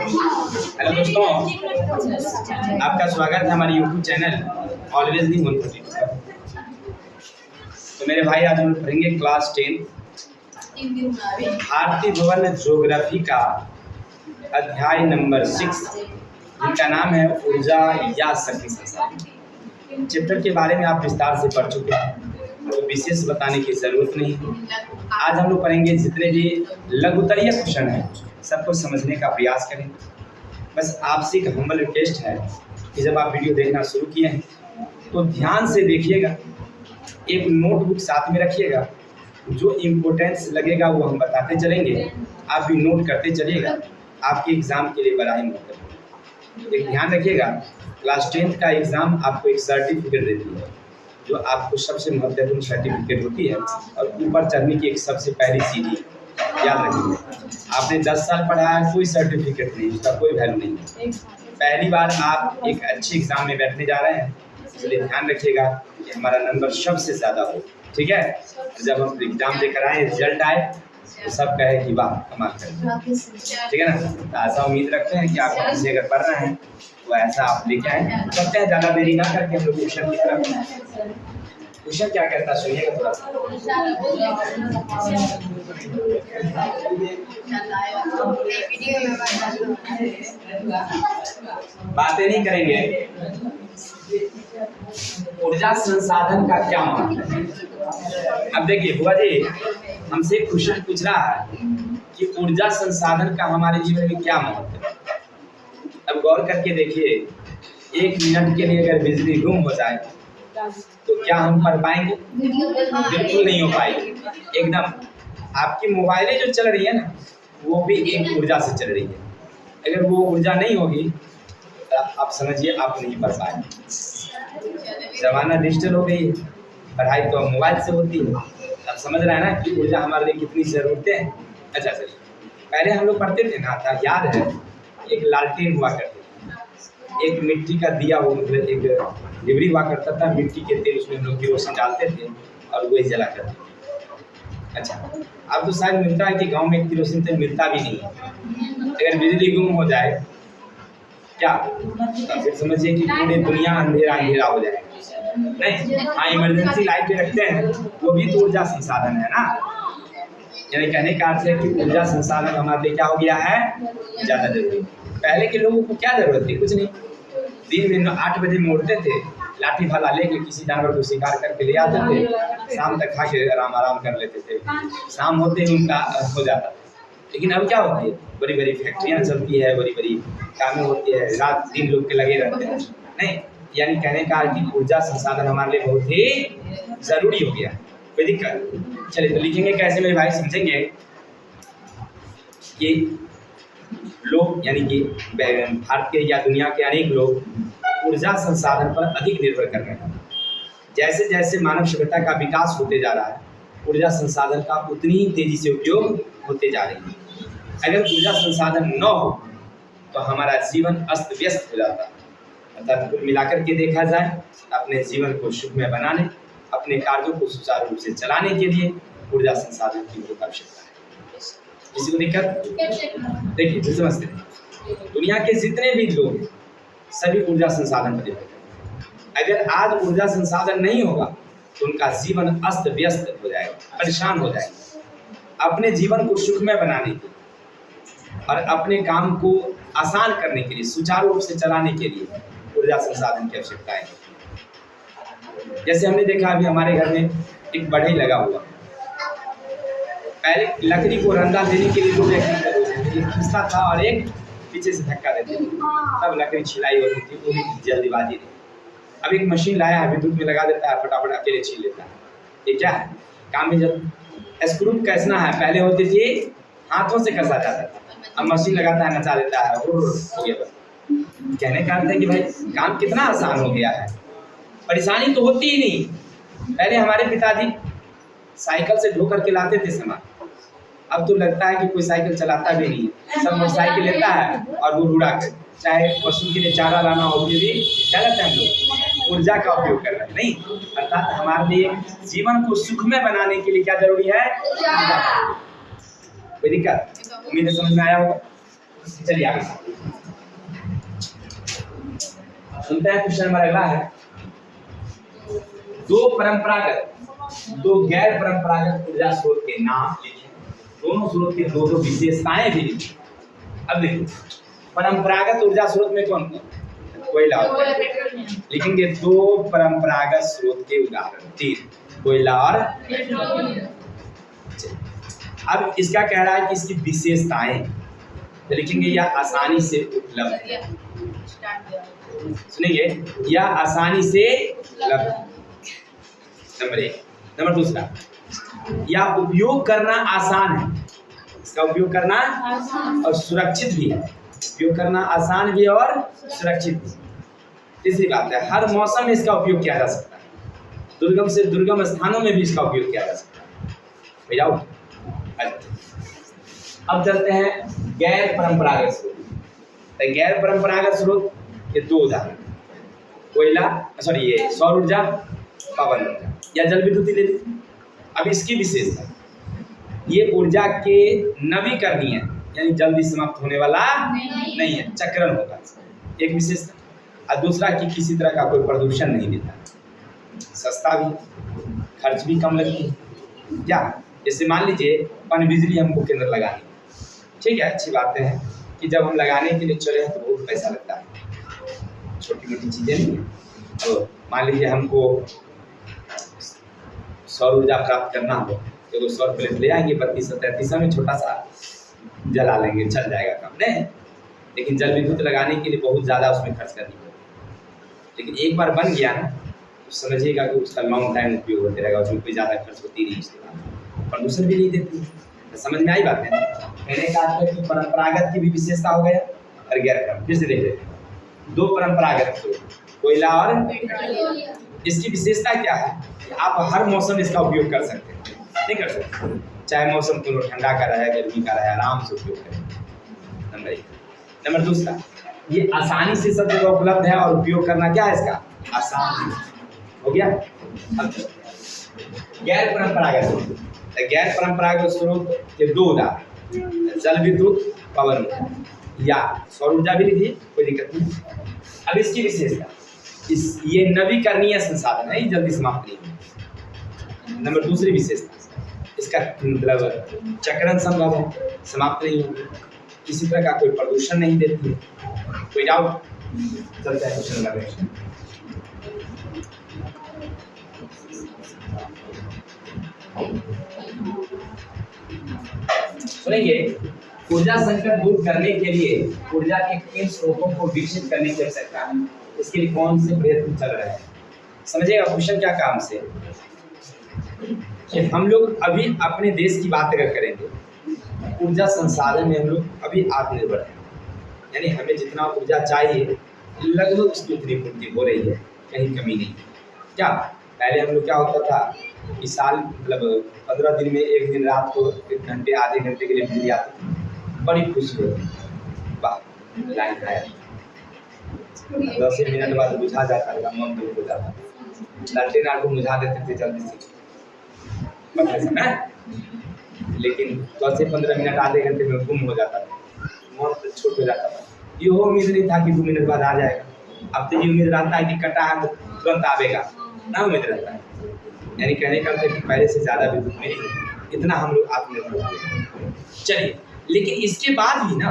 Hello दोस्तों, आपका स्वागत है हमारे यूट्यूब चैनल ऑलवेज दी मोनफोटी। तो मेरे भाई आज हम पढ़ेंगे क्लास 10 भारतीय भवन ज्योग्राफी का अध्याय नंबर 6, जिनका नाम है ऊर्जा या शक्ति संसाधन। चैप्टर के बारे में आप विस्तार से पढ़ चुके हैं, तो विशेष बताने की जरूरत नहीं है। आज हम लोग पढ़ेंगे जितने भी लघुतरीय क्वेश्चन हैं सबको समझने का प्रयास करें। बस आपसे एक हम्बल रिक्वेस्ट है कि जब आप वीडियो देखना शुरू किए हैं तो ध्यान से देखिएगा, एक नोटबुक साथ में रखिएगा, जो इम्पोर्टेंस लगेगा वो हम बताते चलेंगे, आप भी नोट करते चलिएगा, आपके एग्ज़ाम के लिए बड़ा ही महत्वपूर्ण। एक ध्यान रखिएगा, क्लास 10 का एग्ज़ाम आपको एक सर्टिफिकेट देती है, जो आपको सबसे महत्वपूर्ण सर्टिफिकेट होती है और ऊपर चढ़ने की एक सबसे पहली सीढ़ी। याद रखिए, आपने 10 साल पढ़ा है, कोई सर्टिफिकेट नहीं, उसका कोई वैल्यू नहीं है। पहली बार आप एक अच्छे एग्जाम में बैठने जा रहे हैं, इसलिए ध्यान रखिएगा कि हमारा नंबर सबसे ज़्यादा हो। ठीक है, जब हम एग्जाम देकर आए, रिजल्ट आए, तो सब कहे कि वाह कमाल कर। ठीक है ना, तो ऐसा उम्मीद रखते हैं कि आप हमसे अगर पढ़ रहे हैं तो ऐसा आप लेके आए। करते हैं ज़्यादा देरी ना करके हम लोग क्वेश्चन की तरफ। क्वेश्चन क्या कहता है सुनिएगा थोड़ा सा। बातें नहीं करेंगे, ऊर्जा संसाधन का क्या महत्व है। अब देखिए बुआ जी हमसे क्वेश्चन पूछ रहा है कि ऊर्जा संसाधन का हमारे जीवन में क्या महत्व है। अब गौर करके देखिए, 1 मिनट के लिए अगर बिजली गुम हो जाए तो क्या हम पढ़ पाएंगे? बिल्कुल नहीं हो पाएगी। एकदम आपकी मोबाइलें जो चल रही है ना, वो भी एक ऊर्जा से चल रही है। अगर वो ऊर्जा नहीं होगी तो आप समझिए आप नहीं पढ़ पाएंगे। ज़माना डिजिटल हो गई है, पढ़ाई तो मोबाइल से होती है। आप समझ रहे हैं ना कि ऊर्जा हमारे लिए कितनी ज़रूरतें हैं। अच्छा चलिए, पहले हम लोग पढ़ते थे ना, था याद है, एक लालटेन हुआ करती थी, एक मिट्टी का दिया, वो मतलब एक डिबरी हुआ करता था, मिट्टी के तेल उसमें हम लोग केरोसिन डालते थे और वही जला करते थे। अच्छा, अब तो शायद मिलता है कि गांव में केरोसिन तेल मिलता भी नहीं है। अगर बिजली गुम हो जाए क्या, तो फिर समझिए कि पूरी दुनिया अंधेरा अंधेरा हो जाएगा। नहीं, हाँ इमरजेंसी लाइट रखते हैं, वो भी तो ऊर्जा संसाधन है ना। यानी कहने का अर्थ है कि ऊर्जा संसाधन हमारे लिए क्या हो गया है, ज़्यादा जरूरी। पहले के लोगों को क्या जरूरत थी, कुछ नहीं। दिन में 8 बजे में उठते थे, लाठी भाला लेके किसी जानवर को शिकार करके ले आते थे, शाम तक खा के आराम कर लेते थे, शाम होते ही उनका हो जाता था। लेकिन अब क्या होती है, बड़ी बड़ी फैक्ट्रियाँ चलती है, बड़ी बड़ी कामें होती है, रात दिन लोग के लगे रहते हैं। नहीं, यानी कहने का कि ऊर्जा संसाधन हमारे लिए बहुत ही जरूरी हो गया। कोई दिक्कत? चलिए तो लिखेंगे कैसे मेरे भाई, समझेंगे कि लोग यानी कि भारत के या दुनिया के अनेक लोग ऊर्जा संसाधन पर अधिक निर्भर कर रहे हैं। जैसे जैसे मानव सभ्यता का विकास होते जा रहा है, ऊर्जा संसाधन का उतनी ही तेजी से उपयोग होते जा रही है। अगर ऊर्जा संसाधन न हो तो हमारा जीवन अस्त व्यस्त हो जाता है। अर्थात कुल मिलाकर के देखा जाए, अपने जीवन को सुखमय बनाने, अपने कार्यों को सुचारू रूप से चलाने के लिए ऊर्जा संसाधन की बहुत आवश्यकता है। किसी को दिक्कत? देखिए समझते हैं, दुनिया के जितने भी लोग सभी ऊर्जा संसाधन पर निर्भर हैं। अगर आज ऊर्जा संसाधन नहीं होगा तो उनका जीवन अस्त व्यस्त हो जाएगा, परेशान हो जाएगा। अपने जीवन को सुखमय बनाने के लिए और अपने काम को आसान करने के लिए, सुचारू रूप से चलाने के लिए ऊर्जा संसाधन की आवश्यकता है। जैसे हमने देखा अभी हमारे घर में एक बढ़ई लगा हुआ, पहले लकड़ी को रंधा देने के लिए दो व्यक्ति खींचता था और एक पीछे से धक्का देते थे, तब लकड़ी छिलाई होती थी, वो भी जल्दीबाजी नहीं। अब एक मशीन लाया है, विद्युत में लगा देता है, फटाफट अकेले छील लेता है। ये क्या है काम में, जब स्क्रू कसना है पहले होती थी हाथों से कसा जाता था, अब मशीन लगाता है, नचा देता है, हो गया बस। कहने का अर्थ है कि भाई काम कितना आसान हो गया है, परेशानी तो होती ही नहीं। पहले हमारे पिताजी साइकिल से ढो करके लाते थे सामान, अब तो लगता है कि कोई साइकिल चलाता भी नहीं है, सब मोटरसाइकिल लेता है और वो उड़ा कर, चाहे पशु के लिए चारा लाना हो, भी क्या करते हैं हम लोग, ऊर्जा का उपयोग कर रहे हैं। नहीं, अर्थात हमारे लिए जीवन को सुखमय बनाने के लिए क्या जरूरी है, कोई दिक्कत? उम्मीद है समझ में आया होगा। चलिए आगे सुनते हैं। क्वेश्चन नंबर अगला है, दो गैर परंपरागत ऊर्जा स्रोत के नाम लिखें। दोनों स्रोत के दो दो विशेषताएं भी लिखें। अब देखिए परंपरागत ऊर्जा स्रोत में कौन कौन? कोयला और पेट्रोलियम। लिखेंगे दो परंपरागत स्रोत के उदाहरण, 3 कोयला और पेट्रोलियम। अब इसका कह रहा है कि इसकी विशेषताएं, तो लिखेंगे यह आसानी से उपलब्ध है। सुनिए, यह आसानी से उपलब्ध। नंबर 1। नंबर 2, यह उपयोग करना आसान है। इसका उपयोग करना और सुरक्षित भी है। उपयोग करना आसान भी और सुरक्षित भी। तीसरी बात है, हर मौसम में इसका उपयोग किया जा सकता है। दुर्गम से दुर्गम स्थानों में भी इसका उपयोग किया जा सकता है। भैया अब चलते हैं गैर परंपरागत स्रोत। गैर परंपरागत स्रोत के दो उदाहरण, कोयला ये सौर ऊर्जा, पवन ऊर्जा या जल विद्युत ले लीजिए। अब इसकी विशेषता, ये ऊर्जा के नवीकरणीय यानी जल्दी समाप्त होने वाला नहीं है, चक्रण होगा, एक विशेषता। और दूसरा कि किसी तरह का कोई प्रदूषण नहीं देता, सस्ता भी, खर्च भी कम लगती है। क्या जैसे मान लीजिए पन बिजली हमको केंद्र लगानी, ठीक है, अच्छी बात है कि जब हम लगाने के लिए चले तो बहुत पैसा लगता है, छोटी मोटी चीज़ें नहीं है। तो मान लीजिए हमको सौर ऊर्जा प्राप्त करना हो तो सौर प्लेट ले आएंगे, 32-33 में छोटा सा जला लेंगे, चल जाएगा काम नहीं। लेकिन जल विद्युत लगाने के लिए बहुत ज़्यादा उसमें खर्च करनी पड़ेगी। लेकिन एक बार बन गया ना तो समझिएगा कि उसका लॉन्ग टाइम उपयोग होते रहेगा, उसमें कोई ज़्यादा खर्च होती नहीं, इसके बाद प्रदूषण भी नहीं देती। तो समझ में आई बात है। मैंने कहा था कि परंपरागत की भी विशेषता हो गया और गैर परंपरागत। फिर से देख लेते हैं, दो परंपरागत कोयला और पेट्रोलियम। इसकी विशेषता क्या है कि आप हर मौसम इसका उपयोग कर सकते हैं, नहीं कर सकते, चाहे मौसम को ठंडा का रहे, गर्मी का रहे, आराम से उपयोग करें। नंबर 1। नंबर 2, ये आसानी से सब जगह उपलब्ध है और उपयोग करना क्या है इसका आसान हो गया। अब गैर परंपरागत स्रोत, गैर परंपरागत स्रोत के दो उदाहरण, जल विद्युत, पवन ऊर्जा या सौर ऊर्जा भी लिखिए, कोई दिक्कत नहीं। अब इसकी विशेषता, ये नवीकरणीय संसाधन है, जल्दी समाप्त नहीं। नंबर 2 विशेषता, इसका मतलब चक्रण संभव है, समाप्त नहीं होगी, किसी तरह का कोई प्रदूषण नहीं देती है। कोई डाउट? चलता है क्वेश्चन नंबर 1। सुनेंगे, ऊर्जा संकट दूर करने के लिए ऊर्जा के किन स्रोतों को विकसित करने की आवश्यकता है, इसके लिए कौन से प्रयत्न चल रहे हैं। समझिएगा क्वेश्चन क्या काम से कि हम लोग अभी अपने देश की बात अगर करेंगे, ऊर्जा संसाधन में हम लोग अभी आत्मनिर्भर हैं, यानी हमें जितना ऊर्जा चाहिए लगभग उसकी उतनी पूर्ति हो रही है, कहीं कमी नहीं। क्या पहले हम लोग क्या होता था कि साल मतलब 15 दिन में एक दिन रात को 1 घंटे आधे घंटे के लिए बिजली आती, बड़ी खुशी होती, वाह लाइन आया, 10 मिनट बाद बुझा जाता था, मन दूर हो जाता, लालटेन आग को बुझा देते थे जल्दी से, लेकिन 10 से 15 मिनट आधे घंटे में गुम हो जाता था, मन छोट हो जाता था। ये हो उम्मीद नहीं था कि 2 मिनट बाद आ जाएगा, अब तो ये उम्मीद रहता है कि कटा है तो तुरंत आवेगा, ना उम्मीद रहता है। यानी कहने का मतलब कि पहले से ज़्यादा विद्युत मिली, इतना हम लोग आत्मनिर्भर हो गए। चलिए, लेकिन इसके बाद भी ना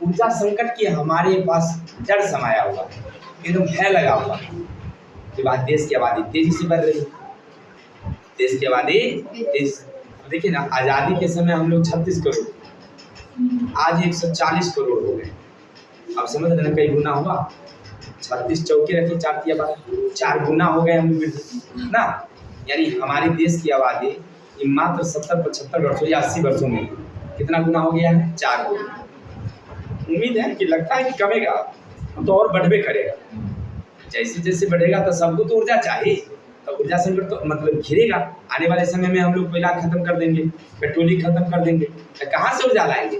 ऊर्जा संकट की हमारे पास डर समाया हुआ, एकदम भय लगा हुआ कि बाद देश की आबादी तेजी से बढ़ रही है, देश की आबादी देखिए ना, आज़ादी के समय हम लोग 36 करोड़, आज 140 करोड़ हो गए। अब समझ रहे ना, कई गुना हुआ, 36 चौके रखी, 4 गुना हो गए हम लोग ना। यानी हमारे देश की आबादी मात्र 70-75 वर्षों या 80 वर्षों में कितना गुना हो गया है, 4 गुना। उम्मीद है कि लगता है कि कमेगा तो और बढ़वे करेगा, जैसे जैसे बढ़ेगा तो सबको तो ऊर्जा चाहिए, तो ऊर्जा संकट तो मतलब घिरेगा। आने वाले समय में हम लोग कोयला खत्म कर देंगे, पेट्रोलियम खत्म कर देंगे, तो कहाँ से ऊर्जा लाएंगे।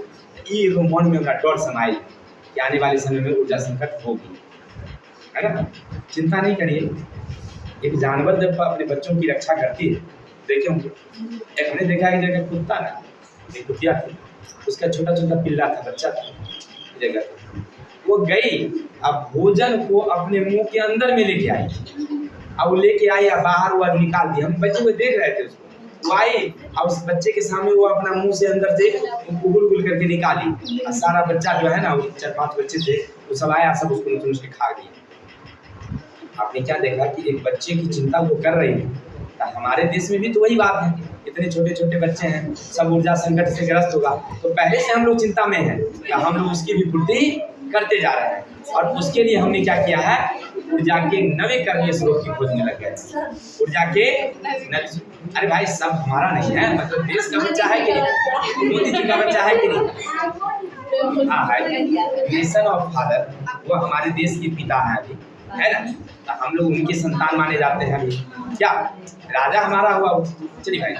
ये मन में हमारा डर समाये कि आने वाले समय में ऊर्जा संकट होगी, है ना। चिंता नहीं करिए, एक जानवर जब अपने बच्चों की रक्षा करती है, देखे होंगे, एक हमने देखा एक जगह कुत्ता ना, एक कुतिया थी, उसका छोटा छोटा पिल्ला था, बच्चा था, जगह वो गई, अब भोजन को अपने मुंह के अंदर में लेके आई। अब वो लेके आई या बाहर वो निकाल दी। हम बच्चे को देख रहे थे, उसको वो आई और उस बच्चे के सामने वो अपना मुंह से अंदर से गुल गुल करके निकाली। और सारा बच्चा जो है ना, वो 4-5 बच्चे थे, वो सब आया, सब उसको नोच के खा गए। आपने क्या देखा कि एक बच्चे की चिंता वो कर रही है। तो हमारे देश में भी तो वही बात है, इतने छोटे छोटे बच्चे हैं, सब ऊर्जा संकट से ग्रस्त होगा, तो पहले से हम लोग चिंता में हैं, या हम लोग उसकी भी पूर्ति करते जा रहे हैं। और उसके लिए हमने क्या किया है, ऊर्जा के नवीकरणीय स्रोत की खोज में लग गए। ऊर्जा के अरे भाई, सब हमारा नहीं है, मतलब देश का बच्चा है कि नहीं, मोदी जी का बच्चा है कि नहीं? हाँ है, नेशन ऑफ फादर, वो हमारे देश के पिता है अभी, है ना, तो हम लोग उनके संतान माने जाते हैं अभी। क्या राजा हमारा हुआ? चलिए भाई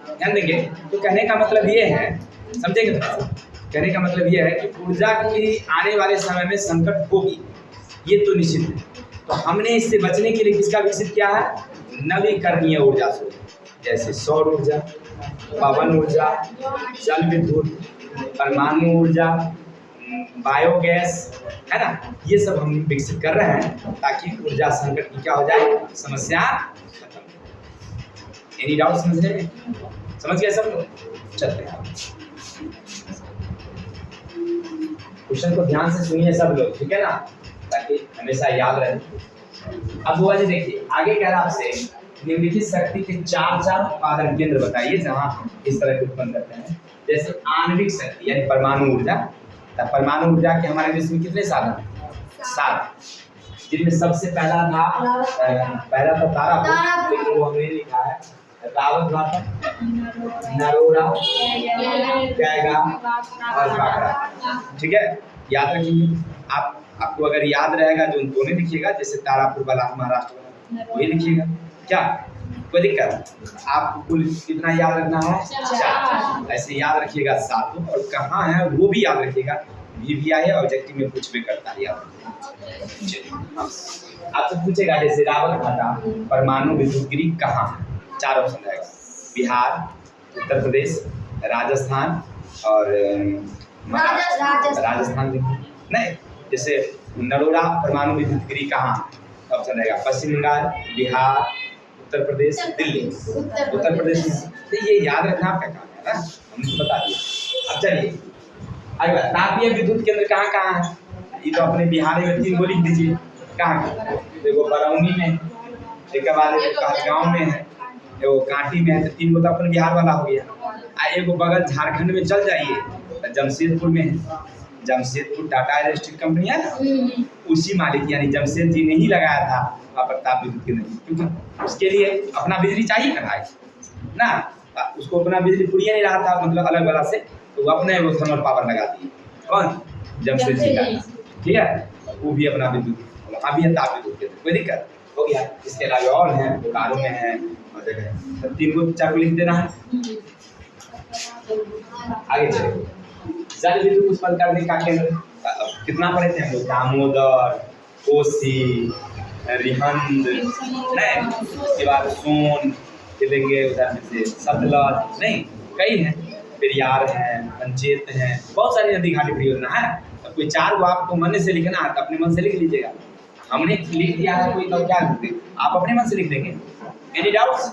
ध्यान देंगे। तो कहने का मतलब ये है, समझेंगे थोड़ा सा, कहने का मतलब ये है कि ऊर्जा की आने वाले समय में संकट होगी, ये तो निश्चित है। तो हमने इससे बचने के लिए किसका विकसित किया है? नवीकरणीय ऊर्जा स्रोत, जैसे सौर ऊर्जा, पवन ऊर्जा, जल विद्युत, परमाणु ऊर्जा, बायोगैस, है ना, ये सब हम विकसित कर रहे हैं ताकि ऊर्जा संकट की क्या हो जाए, समस्या खत्म। एनी डाउट समझ रहे हैं? समझ गए सब लोग? चलते हैं क्वेश्चन को ध्यान से सुनिए सब लोग, ठीक है ना, ताकि हमेशा याद रहे। अब बुआ जी देखिए, आगे कह रहा आपसे निम्नलिखित शक्ति के 4 उत्पादन केंद्र बताइए जहां इस तरह के उत्पन्न करते हैं। जैसे आणविक शक्ति यानी परमाणु ऊर्जा। तो परमाणु ऊर्जा के हमारे देश में कितने साधन? 7, जिनमें सबसे पहला था तारापुर, लेकिन वो हमने लिखा है रावत भाटा, नरोड़ा, कैगा और काकड़ा। ठीक है, याद रखिए। आपको अगर याद रहेगा जो दोनों लिखिएगा, जैसे तारापुर वाला महाराष्ट्र वाला वही लिखिएगा, क्या कोई दिक्कत? आपको कुल कितना याद रखना है? 4। ऐसे याद रखिएगा 7, और कहाँ है वो भी याद रखिएगा। भी आए ऑब्जेक्टिव में कुछ भी करता है याद। आपसे पूछेगा जैसे रावत भाटा परमाणु विद्युत गृह कहाँ है? 4 ऑप्शन रहेगा, बिहार, उत्तर प्रदेश, राजस्थान और राजस्थान नहीं, जैसे नरोड़ा परमाणु विद्युत गृह कहाँ? ऑप्शन रहेगा पश्चिम बंगाल, बिहार, उत्तर प्रदेश, दिल्ली। उत्तर प्रदेश में। तो ये याद रखना आपका काम है ना, हमने बता दिया। अब चलिए अगला, तापीय विद्युत केंद्र कहाँ कहाँ है? ये तो अपने बिहार में 3 गो लिख दीजिए। कहाँ? देखो बरौनी में, एक बाद गाँव में है, एगो कांटी में है, तो 3 गो तो अपने बिहार वाला हो गया। एगो बगल झारखंड में चल जाइए तो जमशेदपुर में है, जमशेदपुर टाटा इलेक्ट्रिक कंपनी है ना, उसी मालिक यानी जमशेद जी ने ही लगाया था वहाँ पर ताप विद्युत केंद्र, क्योंकि उसके लिए अपना बिजली चाहिए ना भाई ना, उसको अपना बिजली पूरी नहीं रहा था, मतलब अलग वाला से, तो वो अपने वो थर्मल पावर लगा दिए। कौन? जमशेद जी का, ठीक है, वो भी अपना विद्युत, वहाँ भी है ताप विद्युत केंद्र, कोई दिक्कत हो गया। इसके अलावा और हैं, बोकारो में है और जगह है, तो 3 को 4 को लिख देना है। आगे चलिए, जल विद्युत उत्पन्न करने का केंद्र कितना पढ़े थे हम लोग? दामोदर, कोसी, रिहंद, नहीं, उसके बाद सोन चलेंगे, उधर में से सतलज, नहीं कई हैं, पेरियार हैं, पंचेत हैं, बहुत सारी नदी घाटी परियोजना है। तो कोई 4 को आपको मन से लिखना है तो अपने मन से लिख लीजिएगा। हमने लिख दिया है, कोई तो क्या लिखते, आप अपने मन से लिख देंगे। Any doubts?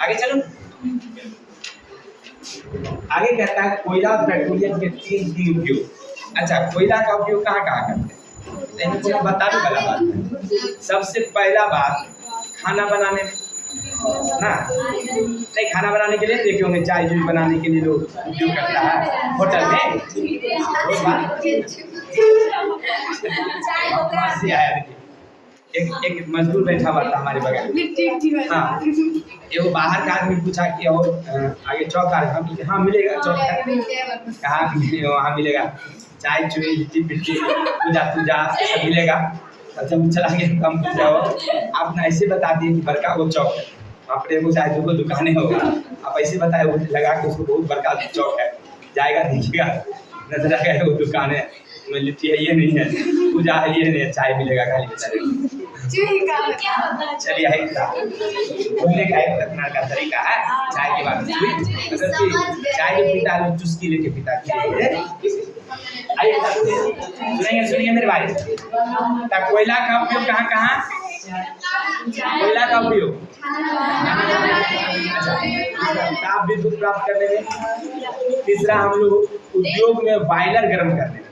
आगे चलो। आगे कहता है कोयला और पेट्रोलियम के 3 उपयोग। अच्छा, कोयला का उपयोग कहाँ कहाँ करते हैं? तो बता दो पहला बात। सबसे पहला बात खाना बनाने में ना, नहीं खाना बनाने के लिए देखे होंगे, चाय जूस बनाने के लिए लोग उपयोग करता है होटल में। एक मजदूर बैठा हुआ था हमारे बगल में, हाँ, एगो बाहर का आदमी पूछा कि और आगे चौक आ रहा, हाँ मिलेगा चौक, कहाँ वहाँ मिलेगा चाय चुई लिट्टी पिट्टी पूजा पूजा सब मिलेगा। जब चला गया कम पूछा हो, आप ना ऐसे बता दिए कि बड़का वो चौक है, वहाँ पर एगो चाहे 2 दुकानें होगा, आप ऐसे बताए वो लगा के उसको बहुत बड़का चौक है, जाएगा देखिएगा नजर आएगा वो दुकान है, में लिट्टी है ये नहीं है, पूजा है ये नहीं है, चाय मिलेगा खाली बेचारे। चलिए बोलने का एक अपना का तरीका है, चाय के बाद मतलब चाय जो पीता है चुस्की लेके पीता है। सुनिए मेरे भाई, तब कोयला का उपयोग कहाँ कहाँ? कोयला का उपयोग ताप विद्युत प्राप्त करने में। तीसरा हम लोग उद्योग में बॉयलर गर्म करने में।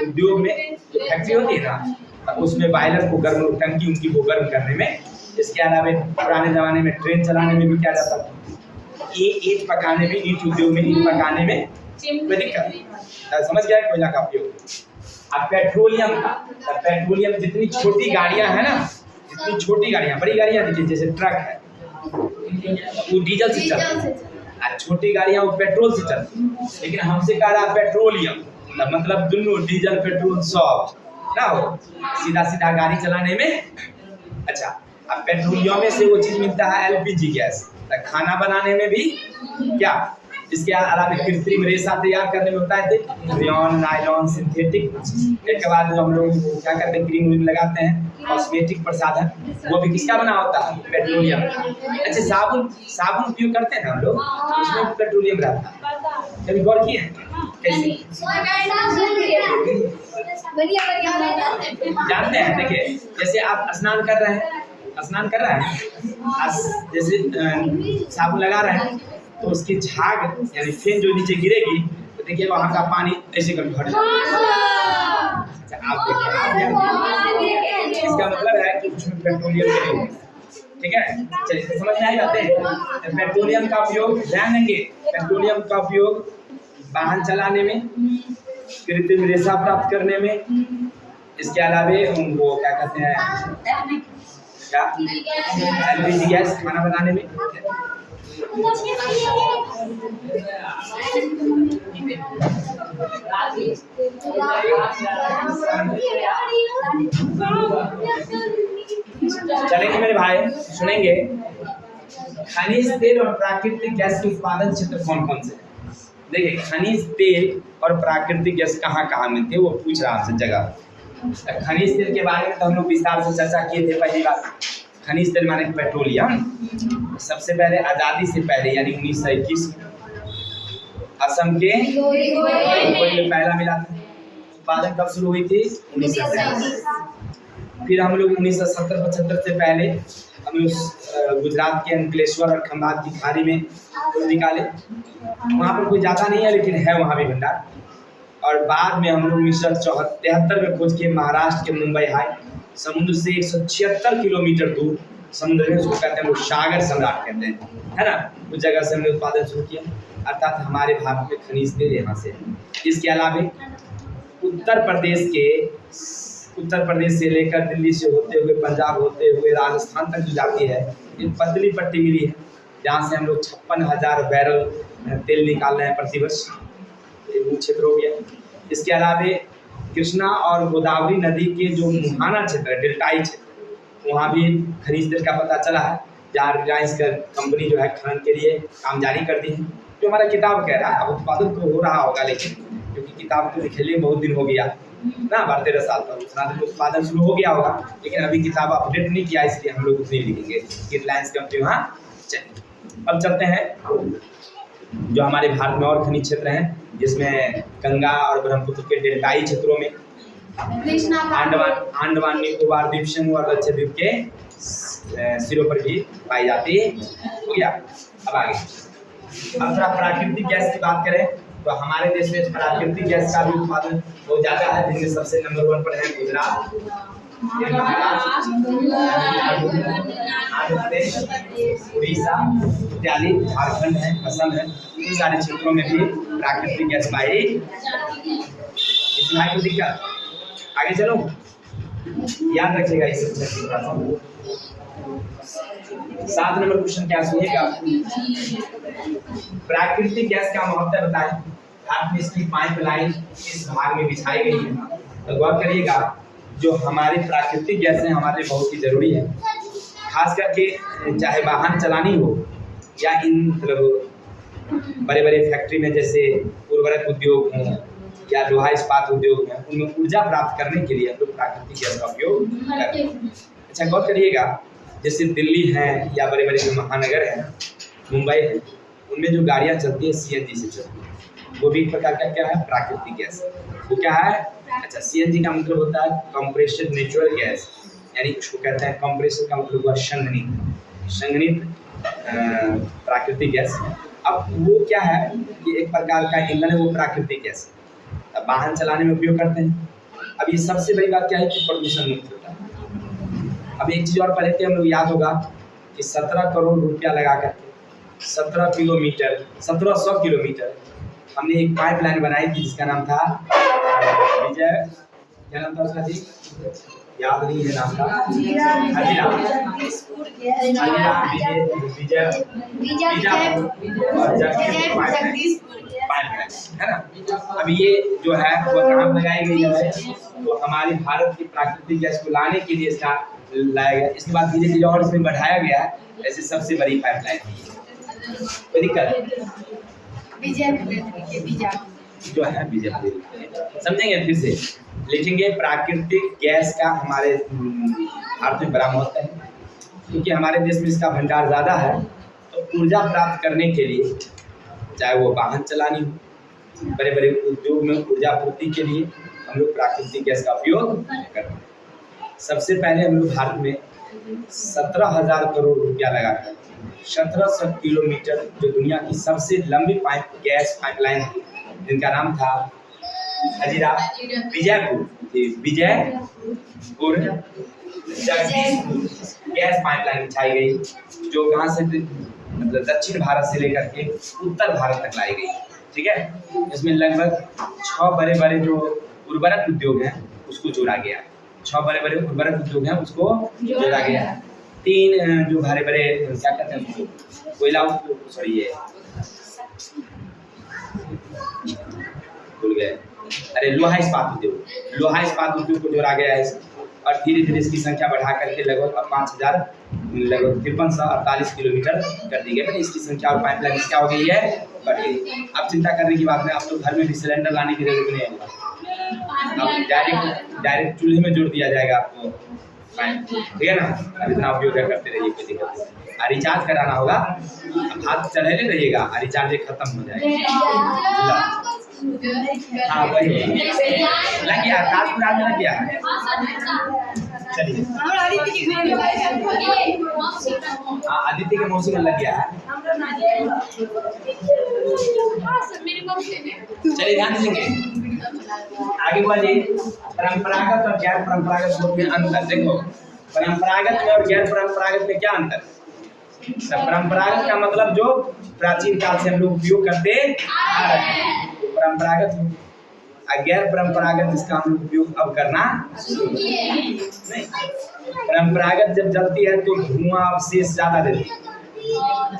उद्योग में फैक्ट्री होती है ना, उसमें बॉयलर को गर्म, टंकी उनकी को गर्म करने में। इसके अलावा पुराने जमाने में ट्रेन चलाने में भी क्या जाता था, ईंट पकाने में, ईंट उद्योग में ईंट पकाने में कोई दिक्कत। समझ गया कोयला का उपयोग। अब पेट्रोलियम का, पेट्रोलियम जितनी छोटी गाड़ियां है ना, जितनी छोटी गाड़ियां, बड़ी गाड़ियां देखिए जैसे ट्रक है वो डीजल से चलती है, और छोटी गाड़ियां वो पेट्रोल से चलती है। लेकिन हमसे कह रहा पेट्रोलियम, मतलब दोनों डीजल पेट्रोल सब ना हो, सीधा सीधा गाड़ी चलाने में। अच्छा, अब पेट्रोलियम में से वो चीज मिलता है एलपीजी गैस, खाना बनाने में भी क्या। इसके अलावा कृत्रिम रेशा तैयार करने में होता है रेयॉन, नायलॉन, सिंथेटिक। इसके बाद जो हम लोग क्या करते हैं, क्रीम व्रीम लगाते हैं, कॉस्मेटिक प्रसाधन, वो भी किसका बना होता है, पेट्रोलियम। अच्छा, साबुन उपयोग करते हैं हम लोग, उसमें पेट्रोलियम रहता है। कभी गौर किए हैं कैसे? जानते हैं, देखिए जैसे आप स्नान कर रहे हैं, जैसे साबुन लगा रहे हैं, तो उसकी झाग यानी फेन जो नीचे गिरेगी तो देखिए वहाँ का पानी ऐसे कर भर जाएगा। आप देखिए, इसका मतलब है कि उसमें पेट्रोलियम गिरेगी। ठीक है, चलिए समझ में आ जाते हैं। पेट्रोलियम का उपयोग ध्यान देंगे, पेट्रोलियम का उपयोग वाहन चलाने में, कृत्रिम रेशा प्राप्त करने में। इसके अलावे वो क्या कहते हैं, क्या एलपीजी गैस, खाना बनाने में। चलेंगे मेरे भाई, सुनेंगे। खनिज तेल और प्राकृतिक गैस के उत्पादन क्षेत्र कौन कौन से? देखिए, खनिज तेल और प्राकृतिक गैस कहाँ कहाँ मिलती है वो पूछ रहा आपसे जगह। खनिज तेल के बारे में तो हम लोग विस्तार से चर्चा किए थे पहली बार। खनिज तेल माने पेट्रोलियम। सबसे पहले आज़ादी से पहले यानी 1921 असम के में पहला मिला था। उत्पादन कब शुरू हुई थी? 1937। फिर हम लोग 1970-75 से पहले हम लोग गुजरात के अंकलेश्वर और खंभात की खाड़ी में निकाले। वहाँ पर कोई ज़्यादा नहीं है, लेकिन है वहाँ भी भंडार। और बाद में हम लोग 1973 में खोज किए महाराष्ट्र के मुंबई हाई, समुद्र से 176 किलोमीटर दूर समुद्र में, उसको कहते हैं वो सागर सम्राट कहते हैं, है ना। उस जगह से हमने उत्पादन शुरू किया, अर्थात हमारे भारत में खनिज तेल यहाँ से। इसके अलावा उत्तर प्रदेश से लेकर दिल्ली से होते हुए, पंजाब होते हुए राजस्थान तक जो जाती है, एक पतली पट्टी मिली है जहाँ से हम लोग 56,000 बैरल तेल निकाल रहे हैं प्रतिवर्ष। वो क्षेत्र हो गया। इसके अलावा कृष्णा और गोदावरी नदी के जो मुहाना क्षेत्र है, डेल्टाई क्षेत्र, वहाँ भी खनिज तेल का पता चला है, जहाँ रिलायंस कंपनी जो है खनन के लिए काम जारी कर दी है। जो हमारा किताब कह रहा है, अब उत्पादन तो हो रहा होगा, लेकिन क्योंकि किताब को लिखे लिए बहुत दिन हो गया ना, 12-13 साल तक उतना दिन उत्पादन शुरू हो गया होगा, लेकिन अभी किताब अपडेट नहीं किया, इसलिए हम लोग उतनी लिखेंगे कि रिलायंस कंपनी वहाँ चलिए। अब चलते हैं जो हमारे भारत में और खनिज क्षेत्र हैं, जिसमें गंगा और ब्रह्मपुत्र के डेल्टाई क्षेत्रों में, अंडमान निकोबार द्वीप समूह और लक्षद्वीप के सिरों पर भी पाई जाती है। हो गया। अब आगे अब थोड़ा प्राकृतिक गैस की बात करें तो हमारे देश में प्राकृतिक गैस का भी उत्पादन बहुत ज़्यादा है, जिनमें सबसे नंबर 1 पर है गुजरात, आंध्र प्रदेश, उड़ीसा इत्यादि, झारखंड है, असम है। इन सारे क्षेत्रों में भी प्राकृतिक गैस पाई। इस भाई को दिक्कत, आगे चलो, याद रखिएगा इस 7 नंबर क्वेश्चन क्या सुनिएगा। प्राकृतिक गैस का महत्व बताएं। भारत में इसकी पाइपलाइन इस भाग में बिछाई गई है, तो गौर करिएगा। जो हमारी प्राकृतिक गैस है हमारे लिए बहुत ही जरूरी है, खास करके चाहे वाहन चलानी हो या इन मतलब बड़े बड़े फैक्ट्री में जैसे उर्वरक उद्योग हो या लोहा इस्पात उद्योग में, उनमें ऊर्जा प्राप्त करने के लिए हम लोग प्राकृतिक गैस का उपयोग करते हैं। अच्छा, गौर करिएगा, जैसे दिल्ली है या बड़े बड़े जो महानगर हैं, मुंबई है, उनमें जो गाड़ियाँ चलती है CNG से चलती है। वो भी एक प्रकार का क्या है, प्राकृतिक गैस। वो क्या है, अच्छा सीएनजी का मतलब होता है कंप्रेस्ड नेचुरल गैस, यानी उसको कहते हैं कंप्रेसर का मतलब हुआ संघनित प्राकृतिक गैस। अब वो क्या है कि एक प्रकार का ईंधन है, वो प्राकृतिक गैस अब वाहन चलाने में उपयोग करते हैं। अब ये सबसे बड़ी बात क्या है कि प्रदूषण मुक्त होता है। अब एक चीज़ और पढ़े थे हम लोग, याद होगा कि 17 करोड़ रुपया लगा कर 1700 किलोमीटर हमने एक पाइपलाइन बनाई थी जिसका नाम था विजय, क्या नाम था उसका जी, याद नहीं है नाम था, है ना। अब ये जो है वो कहाँ लगाई गई है, तो हमारे भारत की प्राकृतिक गैस को लाने के लिए लाया गया। इसके बाद धीरे धीरे और इसमें बढ़ाया गया, ऐसे सबसे बड़ी पाइपलाइन कोई दिक्कत जो है बीजेपी समझेंगे, फिर से लिखेंगे प्राकृतिक गैस का हमारे भारत में बड़ा महत्व है, क्योंकि हमारे देश में इसका भंडार ज़्यादा है। तो ऊर्जा प्राप्त करने के लिए, चाहे वो वाहन चलानी हो, बड़े बड़े उद्योग में ऊर्जा पूर्ति के लिए हम लोग प्राकृतिक गैस का उपयोग करते हैं। सबसे पहले हम लोग भारत में 17,000 करोड़ रुपया लगाकर 1700 किलोमीटर जो दुनिया की सबसे लंबी गैस पाइपलाइन थी, जिनका नाम था विजयपुर जगदीशपुर गैस पाइपलाइन बिछाई गई, जो कहाँ से मतलब दक्षिण भारत से लेकर के उत्तर भारत तक लाई गई। ठीक है, इसमें लगभग 6 बड़े बड़े जो उर्वरक उद्योग हैं उसको जोड़ा गया, 6 बड़े बड़े उर्वरक उद्योग हैं उसको जोड़ा गया। 3 जो बड़े बड़े क्या कहते हैं उसको, कोयला सॉरी ये भूल गए, अरे लोहा इस्पात उद्योग को जोड़ा गया है। और धीरे धीरे इसकी संख्या बढ़ा करके लगभग 5,000 लगभग 5348 किलोमीटर कर दी गई। मैंने इसकी संख्या और पाइपलाइन क्या हो गई है, बढ़ गई। अब चिंता करने की बात है, अब तो घर में भी सिलेंडर लाने की जरूरत नहीं है, अब डायरेक्ट चूल्हे में जोड़ दिया जाएगा आपको, ठीक है ना। अब इतना उपयोग करते रहिए, कोई दिक्कत नहीं। रिचार्ज कराना होगा, अब हाथ चढ़ेले रहिएगा, रिचार्ज खत्म हो जाएगा। हाँ वही लग गया, ताजपुर में लग गया। चलिए हाँ, आदित्य के मौसी में लग गया है। चलिए ध्यान देंगे, आगे बढ़िए। परंपरागत और गैर परंपरागत में अंतर देखो, परंपरागत में और गैर परंपरागत में क्या अंतर। परंपरागत का मतलब जो प्राचीन काल से हम लोग उपयोग करते आ रहे हैं, परंपरागत हो। गैर परंपरागत जिसका हम लोग उपयोग अब करना नहीं। परंपरागत जब जलती है तो धुआं अवशेष ज्यादा देती है,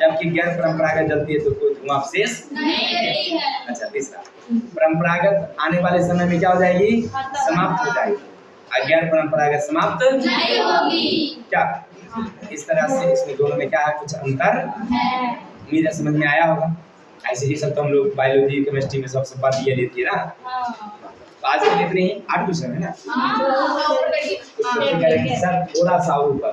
जबकि गैर परंपरागत जलती है तो कोई धुआं अवशेष नहीं। अच्छा, तीसरा, परंपरागत आने वाले समय में क्या हो जाएगी, समाप्त हो जाएगी, और गैर परंपरागत समाप्त नहीं होगी। क्या इस तरह से इसमें दोनों में क्या है, कुछ अंतर उम्मीद है समझ में आया होगा। ऐसे ही सब तो हम लोग बायोलॉजी केमिस्ट्री में सब बात ये लेती है ना। तो आज के लिए इतनी ही 8 क्वेश्चन है ना, सर थोड़ा सा ऊपर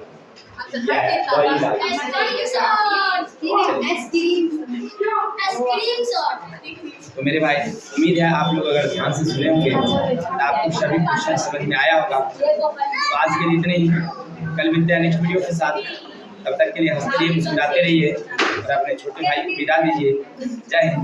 तो मेरे भाई उम्मीद है आप लोग अगर ध्यान से सुने होंगे तो आपको सभी क्वेश्चन समझ में आया होगा। तो आज के लिए इतने ही, कल मिलते हैं नेक्स्ट वीडियो के साथ। तब तक के लिए हंसते रहिए, मुस्कुराते रहिए और अपने छोटे भाई को विदा दीजिए। जय हिंद।